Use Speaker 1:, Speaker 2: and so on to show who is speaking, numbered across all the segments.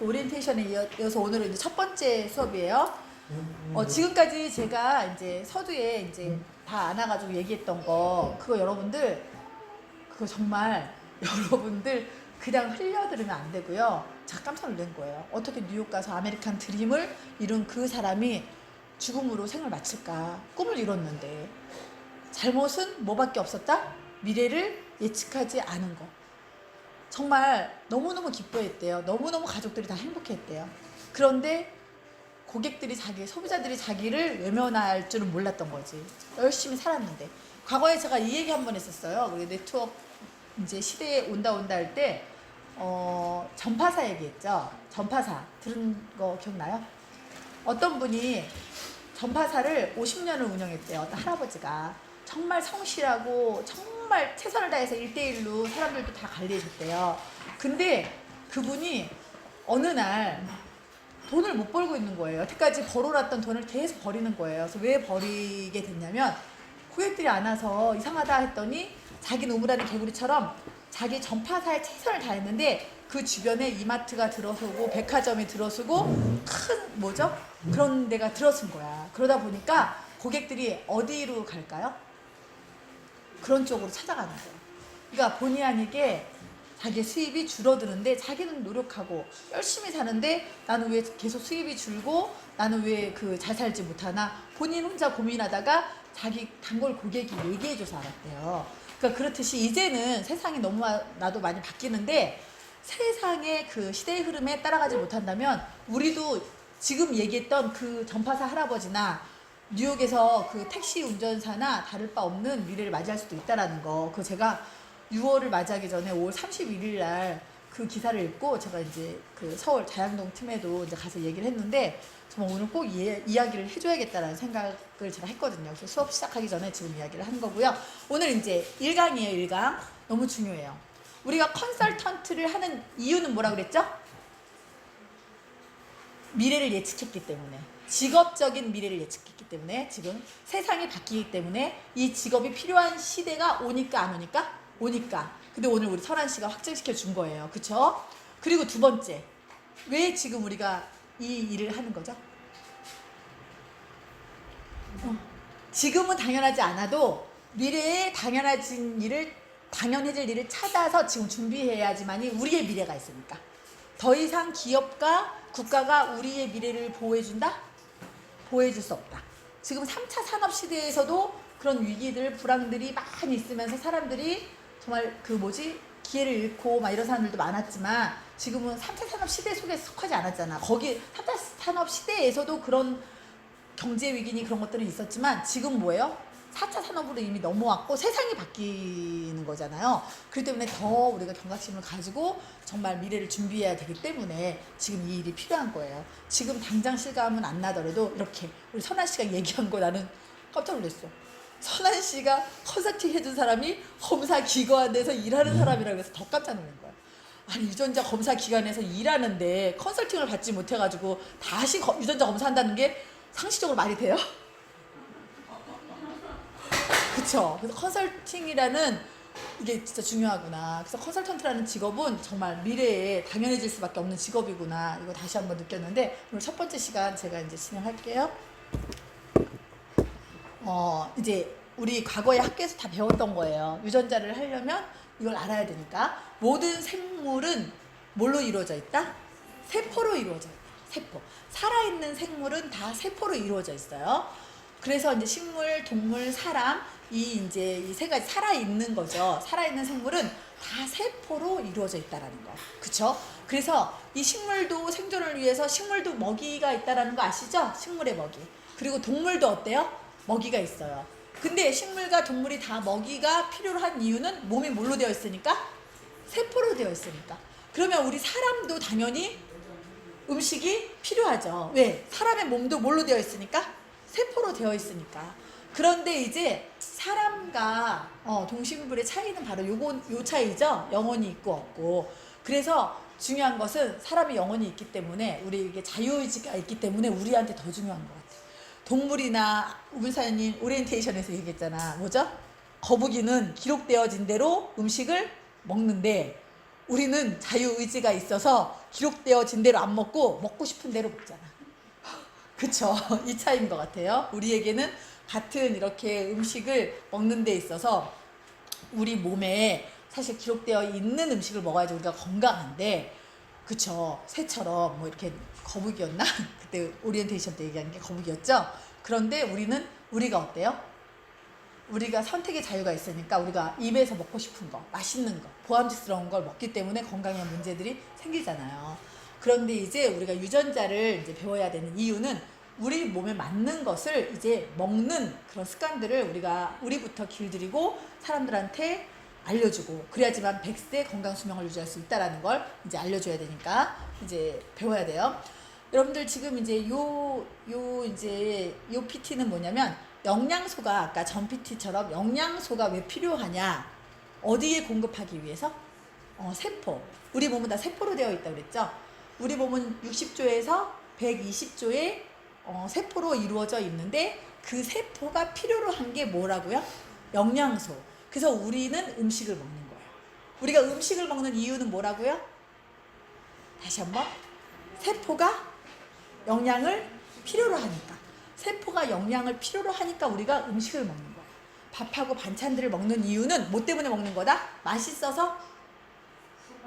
Speaker 1: 오리엔테이션에 이어서 오늘은 이제 첫 번째 수업이에요. 지금까지 제가 이제 서두에 이제 다 안아가지고 얘기했던 거, 그거 여러분들, 그거 정말 여러분들 그냥 흘려들으면 안 되고요. 제가 깜짝 놀란 거예요. 어떻게 뉴욕 가서 아메리칸 드림을 이룬 그 사람이 죽음으로 생을 마칠까? 꿈을 이뤘는데. 잘못은 뭐밖에 없었다? 미래를 예측하지 않은 거. 정말 너무너무 기뻐했대요. 너무너무 가족들이 다 행복했대요. 그런데 고객들이 소비자들이 자기를 외면할 줄은 몰랐던 거지. 열심히 살았는데. 과거에 제가 이 얘기 한번 했었어요. 우리 네트워크 이제 시대에 온다 할 때, 전파사 얘기했죠. 전파사. 들은 거 기억나요? 어떤 분이 전파사를 50년을 운영했대요. 어떤 할아버지가. 정말 성실하고 정말 최선을 다해서 1대1로 사람들도 다 관리해줬대요. 근데 그분이 어느 날 돈을 못 벌고 있는 거예요. 여태까지 벌어놨던 돈을 계속 버리는 거예요. 그래서 왜 버리게 됐냐면 고객들이 안 와서 이상하다 했더니 자기 노무라는 개구리처럼 자기 전파사에 최선을 다했는데 그 주변에 이마트가 들어서고 백화점이 들어서고 큰 그런 데가 들어선 거야. 그러다 보니까 고객들이 어디로 갈까요? 그런 쪽으로 찾아가는 거예요. 그러니까 본의 아니게 자기 수입이 줄어드는데 자기는 노력하고 열심히 사는데 나는 왜 계속 수입이 줄고 나는 왜 잘 살지 못하나 본인 혼자 고민하다가 자기 단골 고객이 얘기해줘서 알았대요. 그러니까 그렇듯이 이제는 세상이 너무나도 많이 바뀌는데 세상의 그 시대의 흐름에 따라가지 못한다면 우리도 지금 얘기했던 그 전파사 할아버지나 뉴욕에서 그 택시 운전사나 다를 바 없는 미래를 맞이할 수도 있다라는 거. 그거 제가 6월을 맞이하기 전에 5월 31일 날 그 기사를 읽고 제가 이제 그 서울 자양동 팀에도 이제 가서 얘기를 했는데 정말 오늘 꼭 이야기를 해줘야겠다라는 생각을 제가 했거든요. 그래서 수업 시작하기 전에 지금 이야기를 한 거고요. 오늘 이제 1강이에요. 1강. 너무 중요해요. 우리가 컨설턴트를 하는 이유는 뭐라 그랬죠? 미래를 예측했기 때문에. 직업적인 미래를 예측했기 때문에 지금 세상이 바뀌기 때문에 이 직업이 필요한 시대가 오니까 안 오니까? 오니까. 근데 오늘 우리 설한 씨가 확증시켜 준 거예요. 그쵸? 그리고 두 번째. 왜 지금 우리가 이 일을 하는 거죠? 지금은 당연하지 않아도 미래에 당연해질 일을 찾아서 지금 준비해야지만이 우리의 미래가 있으니까. 더 이상 기업과 국가가 우리의 미래를 보호해준다? 보호해줄 수 없다. 지금 3차 산업 시대에서도 그런 위기들, 불황들이 많이 있으면서 사람들이 정말 기회를 잃고 막 이런 사람들도 많았지만 지금은 3차 산업 시대 속에 속하지 않았잖아. 거기 3차 산업 시대에서도 그런 경제 위기니 그런 것들은 있었지만 지금 뭐예요? 4차 산업으로 이미 넘어왔고 세상이 바뀌는 거잖아요. 그렇기 때문에 더 우리가 경각심을 가지고 정말 미래를 준비해야 되기 때문에 지금 이 일이 필요한 거예요. 지금 당장 실감은 안 나더라도 이렇게 우리 선한 씨가 얘기한 거 나는 깜짝 놀랐어. 선한 씨가 컨설팅 해준 사람이 검사기관에서 일하는 사람이라고 해서 더 깜짝 놀란 거야. 아니 유전자 검사 기관에서 일하는데 컨설팅을 받지 못해가지고 다시 유전자 검사한다는 게 상식적으로 말이 돼요? 그쵸? 그래서 컨설팅이라는 이게 진짜 중요하구나. 그래서 컨설턴트라는 직업은 정말 미래에 당연해질 수밖에 없는 직업이구나. 이거 다시 한번 느꼈는데 오늘 첫 번째 시간 제가 이제 진행할게요. 이제 우리 과거에 학교에서 다 배웠던 거예요. 유전자를 하려면 이걸 알아야 되니까. 모든 생물은 뭘로 이루어져 있다? 세포로 이루어져 있다. 세포. 살아있는 생물은 다 세포로 이루어져 있어요. 그래서 이제 식물, 동물, 사람, 이 세 가지 살아있는 거죠. 살아있는 생물은 다 세포로 이루어져 있다라는 거. 그쵸? 그래서 이 식물도 생존을 위해서 식물도 먹이가 있다라는 거 아시죠? 식물의 먹이. 그리고 동물도 어때요? 먹이가 있어요. 근데 식물과 동물이 다 먹이가 필요로 한 이유는 몸이 뭘로 되어 있으니까? 세포로 되어 있으니까. 그러면 우리 사람도 당연히 음식이 필요하죠. 왜? 사람의 몸도 뭘로 되어 있으니까? 세포로 되어 있으니까. 그런데 이제 사람과 동식물의 차이는 바로 요 차이죠. 영혼이 있고 없고. 그래서 중요한 것은 사람이 영혼이 있기 때문에 우리에게 자유의지가 있기 때문에 우리한테 더 중요한 것 같아요. 동물이나 우분사님 오리엔테이션에서 얘기했잖아. 뭐죠? 거북이는 기록되어진 대로 음식을 먹는데 우리는 자유의지가 있어서 기록되어진 대로 안 먹고 먹고 싶은 대로 먹잖아. 그쵸? 이 차이인 것 같아요. 우리에게는 같은 이렇게 음식을 먹는 데 있어서 우리 몸에 사실 기록되어 있는 음식을 먹어야지 우리가 건강한데, 그쵸? 새처럼 뭐 이렇게 거북이였나? 그때 오리엔테이션 때 얘기한 게 거북이였죠? 그런데 우리가 어때요? 우리가 선택의 자유가 있으니까 우리가 입에서 먹고 싶은 거, 맛있는 거, 보암직스러운 걸 먹기 때문에 건강에 문제들이 생기잖아요. 그런데 이제 우리가 유전자를 이제 배워야 되는 이유는 우리 몸에 맞는 것을 이제 먹는 그런 습관들을 우리부터 길들이고 사람들한테 알려주고, 그래야지만 100세 건강 수명을 유지할 수 있다라는 걸 이제 알려줘야 되니까 이제 배워야 돼요. 여러분들 지금 이제 요 PT는 뭐냐면, 영양소가 아까 전 PT처럼 영양소가 왜 필요하냐? 어디에 공급하기 위해서? 세포. 우리 몸은 다 세포로 되어 있다고 그랬죠? 우리 몸은 60조에서 120조의 세포로 이루어져 있는데, 그 세포가 필요로 한 게 뭐라고요? 영양소. 그래서 우리는 음식을 먹는 거예요. 우리가 음식을 먹는 이유는 뭐라고요? 다시 한번. 세포가 영양을 필요로 하니까. 세포가 영양을 필요로 하니까 우리가 음식을 먹는 거예요. 밥하고 반찬들을 먹는 이유는 뭐 때문에 먹는 거다? 맛있어서?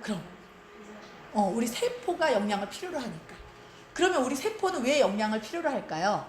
Speaker 1: 그럼 우리 세포가 영양을 필요로 하니까. 그러면 우리 세포는 왜 영양을 필요로 할까요?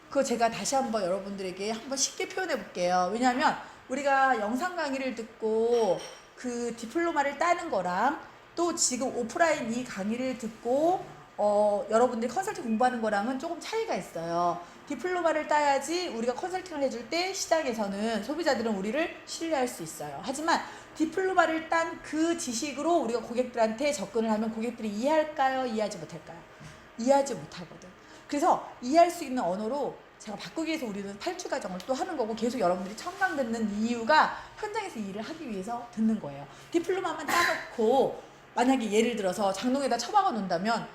Speaker 1: 그거 제가 다시 한번 여러분들에게 한번 쉽게 표현해 볼게요. 왜냐하면 우리가 영상 강의를 듣고 그 디플로마를 따는 거랑 또 지금 오프라인 이 강의를 듣고 여러분들이 컨설팅 공부하는 거랑은 조금 차이가 있어요. 디플로마를 따야지 우리가 컨설팅을 해줄 때 시장에서는 소비자들은 우리를 신뢰할 수 있어요. 하지만 디플로마를 딴 그 지식으로 우리가 고객들한테 접근을 하면 고객들이 이해할까요? 이해하지 못할까요? 이해하지 못하거든. 그래서 이해할 수 있는 언어로 제가 바꾸기 위해서 우리는 8주 과정을 또 하는 거고, 계속 여러분들이 청강 듣는 이유가 현장에서 일을 하기 위해서 듣는 거예요. 디플로마만 따놓고 만약에 예를 들어서 장롱에다 처박아 놓는다면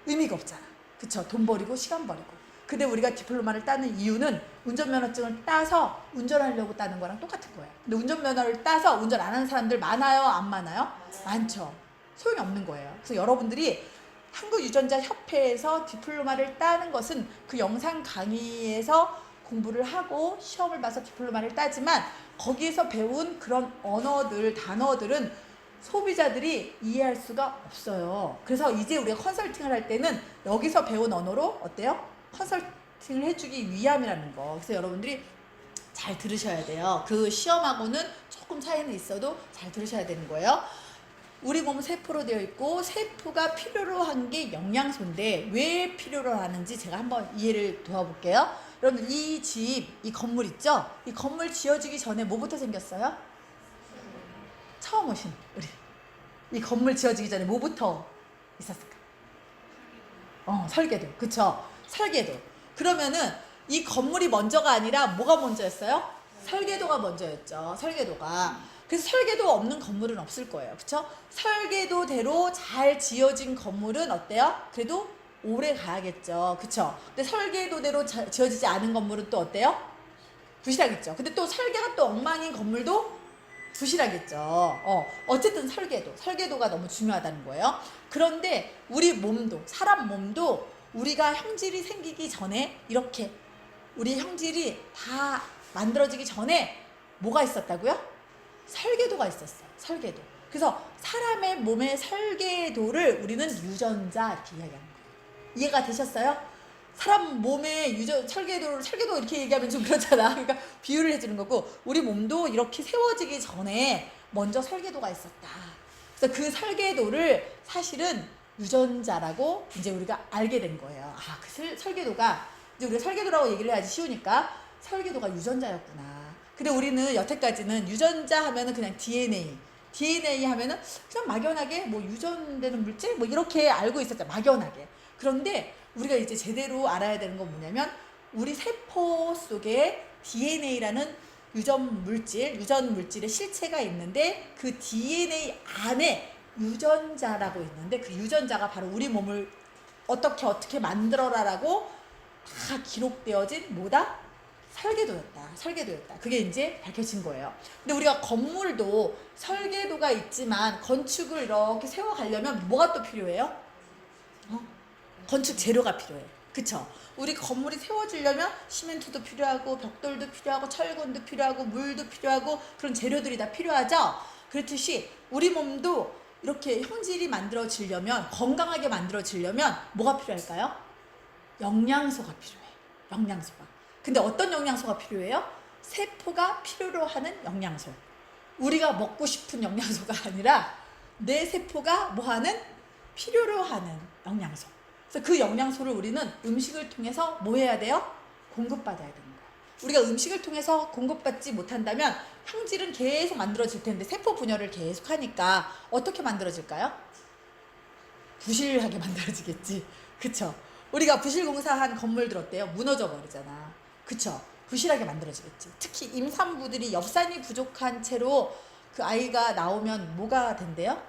Speaker 1: 의미가 없잖아. 그쵸? 돈 버리고 시간 버리고. 근데 우리가 디플로마를 따는 이유는 운전면허증을 따서 운전하려고 따는 거랑 똑같은 거예요. 근데 운전면허를 따서 운전 안 하는 사람들 많아요? 안 많아요? 많죠. 소용이 없는 거예요. 그래서 여러분들이 한국유전자협회에서 디플로마를 따는 것은 그 영상 강의에서 공부를 하고 시험을 봐서 디플로마를 따지만, 거기에서 배운 그런 언어들, 단어들은 소비자들이 이해할 수가 없어요. 그래서 이제 우리가 컨설팅을 할 때는 여기서 배운 언어로 어때요? 컨설팅을 해주기 위함이라는 거. 그래서 여러분들이 잘 들으셔야 돼요. 그 시험하고는 조금 차이는 있어도 잘 들으셔야 되는 거예요. 우리 몸은 세포로 되어 있고 세포가 필요로 한 게 영양소인데 왜 필요로 하는지 제가 한번 이해를 도와볼게요. 여러분 이 집, 이 건물 있죠? 이 건물 지어지기 전에 뭐부터 생겼어요? 처음 오신 우리 이 건물 지어지기 전에 뭐부터 있었을까? 설계도. 그쵸? 설계도. 그러면은 이 건물이 먼저가 아니라 뭐가 먼저였어요? 설계도가 먼저였죠. 설계도가. 그래서 설계도 없는 건물은 없을 거예요. 그쵸? 설계도대로 잘 지어진 건물은 어때요? 그래도 오래 가야겠죠. 그쵸? 근데 설계도대로 지어지지 않은 건물은 또 어때요? 부실하겠죠. 근데 또 설계가 또 엉망인 건물도 부실하겠죠. 어쨌든 설계도가 너무 중요하다는 거예요. 그런데 우리 몸도, 사람 몸도 우리가 형질이 생기기 전에 이렇게 우리 형질이 다 만들어지기 전에 뭐가 있었다고요? 설계도가 있었어요. 설계도. 그래서 사람의 몸의 설계도를 우리는 유전자 이렇게 이야기하는 거예요. 이해가 되셨어요? 사람 몸의 설계도 이렇게 얘기하면 좀 그렇잖아. 그러니까 비유를 해주는 거고, 우리 몸도 이렇게 세워지기 전에 먼저 설계도가 있었다. 그래서 그 설계도를 사실은 유전자라고 이제 우리가 알게 된 거예요. 그 설계도가, 이제 우리가 설계도라고 얘기를 해야지 쉬우니까 설계도가 유전자였구나. 근데 우리는 여태까지는 유전자 하면은 그냥 DNA 하면은 그냥 막연하게 뭐 유전되는 물질 뭐 이렇게 알고 있었죠. 막연하게. 그런데 우리가 이제 제대로 알아야 되는 건 뭐냐면, 우리 세포 속에 DNA라는 유전 물질의 실체가 있는데, 그 DNA 안에 유전자라고 있는데, 그 유전자가 바로 우리 몸을 어떻게 만들어라라고 다 기록되어진 뭐다? 설계도였다. 그게 이제 밝혀진 거예요. 근데 우리가 건물도 설계도가 있지만 건축을 이렇게 세워가려면 뭐가 또 필요해요? 건축 재료가 필요해. 그쵸? 우리 건물이 세워지려면 시멘트도 필요하고 벽돌도 필요하고 철근도 필요하고 물도 필요하고 그런 재료들이 다 필요하죠? 그렇듯이 우리 몸도 이렇게 형질이 만들어지려면 건강하게 만들어지려면 뭐가 필요할까요? 영양소가 필요해. 영양소가. 근데 어떤 영양소가 필요해요? 세포가 필요로 하는 영양소. 우리가 먹고 싶은 영양소가 아니라 내 세포가 뭐하는? 필요로 하는 영양소. 그래서 그 영양소를 우리는 음식을 통해서 뭐 해야 돼요? 공급받아야 되는 거예요. 우리가 음식을 통해서 공급받지 못한다면 형질은 계속 만들어질 텐데 세포 분열을 계속 하니까 어떻게 만들어질까요? 부실하게 만들어지겠지. 그쵸? 우리가 부실공사한 건물들 어때요? 무너져 버리잖아. 그쵸? 부실하게 만들어지겠지. 특히 임산부들이 엽산이 부족한 채로 그 아이가 나오면 뭐가 된대요?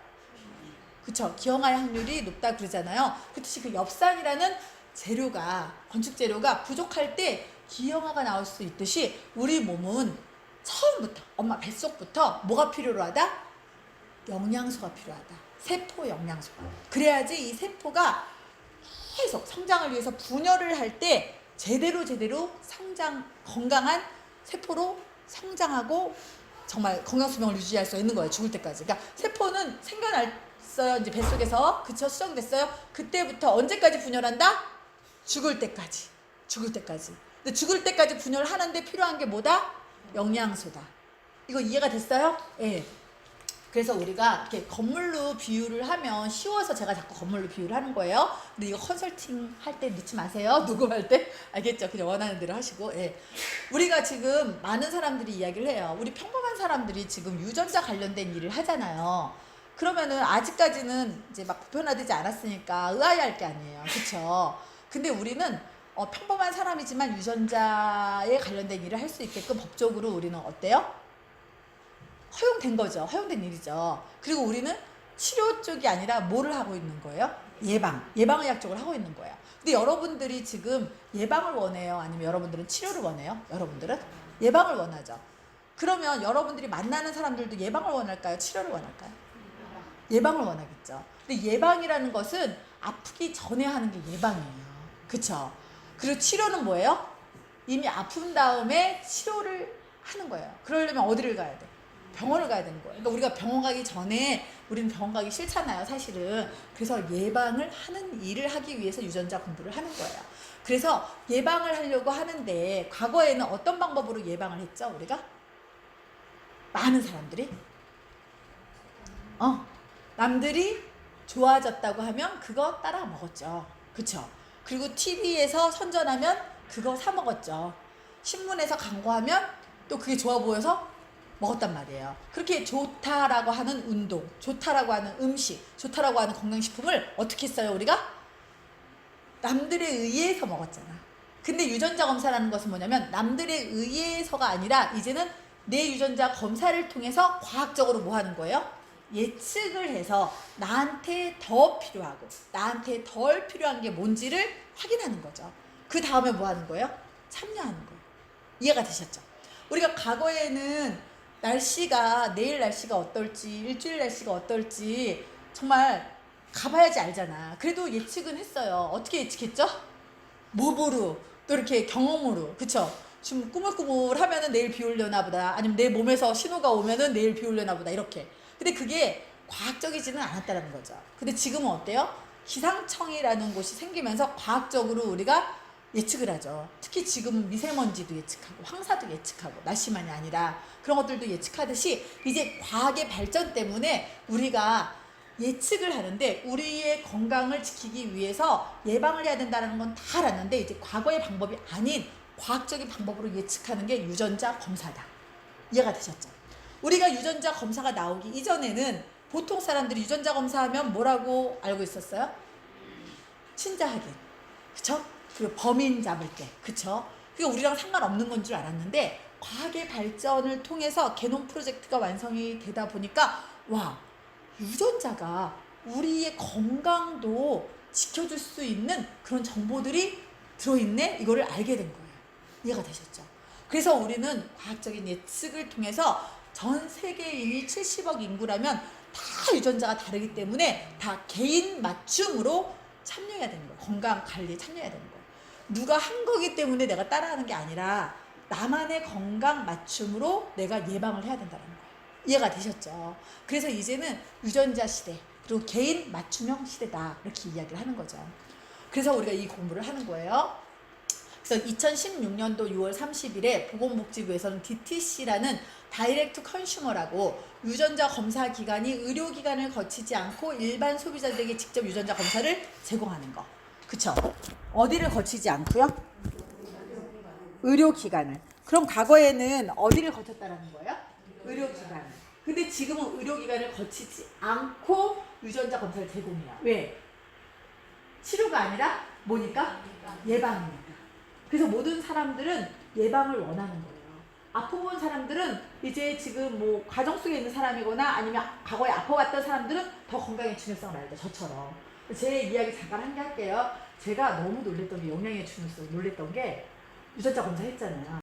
Speaker 1: 그쵸? 기형아의 확률이 높다 그러잖아요. 그렇듯이 그 엽산이라는 재료가, 건축 재료가 부족할 때 기형아가 나올 수 있듯이 우리 몸은 처음부터 엄마 뱃속부터 뭐가 필요로 하다? 영양소가 필요하다. 세포 영양소가. 그래야지 이 세포가 계속 성장을 위해서 분열을 할 때 제대로 성장, 건강한 세포로 성장하고 정말 건강수명을 유지할 수 있는 거예요. 죽을 때까지. 그러니까 세포는 생겨났어요. 이제 뱃속에서. 그쵸? 수정됐어요. 그때부터 언제까지 분열한다? 죽을 때까지. 근데 죽을 때까지 분열하는데 필요한 게 뭐다? 영양소다. 이거 이해가 됐어요? 예. 그래서 우리가 이렇게 건물로 비유를 하면 쉬워서 제가 자꾸 건물로 비유를 하는 거예요. 근데 이거 컨설팅 할 때 넣지 마세요. 녹음할 때. 알겠죠? 그냥 원하는 대로 하시고. 예. 우리가 지금 많은 사람들이 이야기를 해요. 우리 평범한 사람들이 지금 유전자 관련된 일을 하잖아요. 그러면은 아직까지는 이제 막 보편화되지 않았으니까 의아해할 게 아니에요. 그쵸? 근데 우리는 평범한 사람이지만 유전자에 관련된 일을 할 수 있게끔 법적으로 우리는 어때요? 허용된 거죠. 허용된 일이죠. 그리고 우리는 치료 쪽이 아니라 뭐를 하고 있는 거예요? 예방의학 쪽을 하고 있는 거예요. 근데 여러분들이 지금 예방을 원해요? 아니면 여러분들은 치료를 원해요? 여러분들은 예방을 원하죠. 그러면 여러분들이 만나는 사람들도 예방을 원할까요? 치료를 원할까요? 예방을 원하겠죠. 근데 예방이라는 것은 아프기 전에 하는 게 예방이에요. 그쵸? 그리고 치료는 뭐예요? 이미 아픈 다음에 치료를 하는 거예요. 그러려면 어디를 가야 돼? 병원을 가야 되는 거예요. 그러니까 우리가 병원 가기 전에 우리는 병원 가기 싫잖아요, 사실은. 그래서 예방을 하는 일을 하기 위해서 유전자 공부를 하는 거예요. 그래서 예방을 하려고 하는데 과거에는 어떤 방법으로 예방을 했죠, 우리가? 많은 사람들이 남들이 좋아졌다고 하면 그거 따라 먹었죠. 그쵸? 그리고 TV에서 선전하면 그거 사 먹었죠. 신문에서 광고하면 또 그게 좋아 보여서 먹었단 말이에요. 그렇게 좋다라고 하는 운동, 좋다라고 하는 음식, 좋다라고 하는 건강식품을 어떻게 했어요, 우리가? 남들에 의해서 먹었잖아. 근데 유전자 검사라는 것은 뭐냐면 남들에 의해서가 아니라 이제는 내 유전자 검사를 통해서 과학적으로 뭐 하는 거예요? 예측을 해서 나한테 더 필요하고 나한테 덜 필요한 게 뭔지를 확인하는 거죠. 그 다음에 뭐 하는 거예요? 참여하는 거예요. 이해가 되셨죠? 우리가 과거에는 내일 날씨가 어떨지, 일주일 날씨가 어떨지 정말 가봐야지 알잖아. 그래도 예측은 했어요. 어떻게 예측했죠? 몸으로, 또 이렇게 경험으로. 그쵸? 지금 꾸물꾸물 하면은 내일 비 올려나 보다. 아니면 내 몸에서 신호가 오면은 내일 비 올려나 보다. 이렇게. 근데 그게 과학적이지는 않았다는 거죠. 근데 지금은 어때요? 기상청이라는 곳이 생기면서 과학적으로 우리가 예측을 하죠. 특히 지금은 미세먼지도 예측하고 황사도 예측하고 날씨만이 아니라 그런 것들도 예측하듯이 이제 과학의 발전 때문에 우리가 예측을 하는데 우리의 건강을 지키기 위해서 예방을 해야 된다는 건 다 알았는데 이제 과거의 방법이 아닌 과학적인 방법으로 예측하는 게 유전자 검사다. 이해가 되셨죠? 우리가 유전자 검사가 나오기 이전에는 보통 사람들이 유전자 검사하면 뭐라고 알고 있었어요? 친자 확인. 그쵸? 그리고 범인 잡을 때, 그쵸? 그게 우리랑 상관없는 건 줄 알았는데 과학의 발전을 통해서 게놈 프로젝트가 완성이 되다 보니까 와, 유전자가 우리의 건강도 지켜줄 수 있는 그런 정보들이 들어있네? 이거를 알게 된 거예요. 이해가 되셨죠? 그래서 우리는 과학적인 예측을 통해서 전 세계인이 70억 인구라면 다 유전자가 다르기 때문에 다 개인 맞춤으로 참여해야 되는 거예요. 건강 관리에 참여해야 되는 거예요. 누가 한 거기 때문에 내가 따라하는 게 아니라 나만의 건강 맞춤으로 내가 예방을 해야 된다는 거예요. 이해가 되셨죠? 그래서 이제는 유전자 시대 그리고 개인 맞춤형 시대다 이렇게 이야기를 하는 거죠. 그래서 우리가 이 공부를 하는 거예요. 그래서 2016년도 6월 30일에 보건복지부에서는 DTC라는 다이렉트 컨슈머라고 유전자 검사 기관이 의료기관을 거치지 않고 일반 소비자들에게 직접 유전자 검사를 제공하는 거. 그쵸? 어디를 거치지 않고요? 의료기관을. 그럼 과거에는 어디를 거쳤다라는 거예요? 의료기관을. 근데 지금은 의료기관을 거치지 않고 유전자 검사를 제공해요. 왜? 치료가 아니라 뭐니까? 예방이니까. 그래서 모든 사람들은 예방을 원하는 거예요. 아프 본 사람들은 이제 지금 뭐 가정 속에 있는 사람이거나 아니면 과거에 아파왔던 사람들은 더 건강의 중요성을 알죠. 저처럼. 제 이야기 잠깐 한 개 할게요. 제가 너무 놀랬던 게 영양의 중요성 놀랬던 게 유전자 검사했잖아요.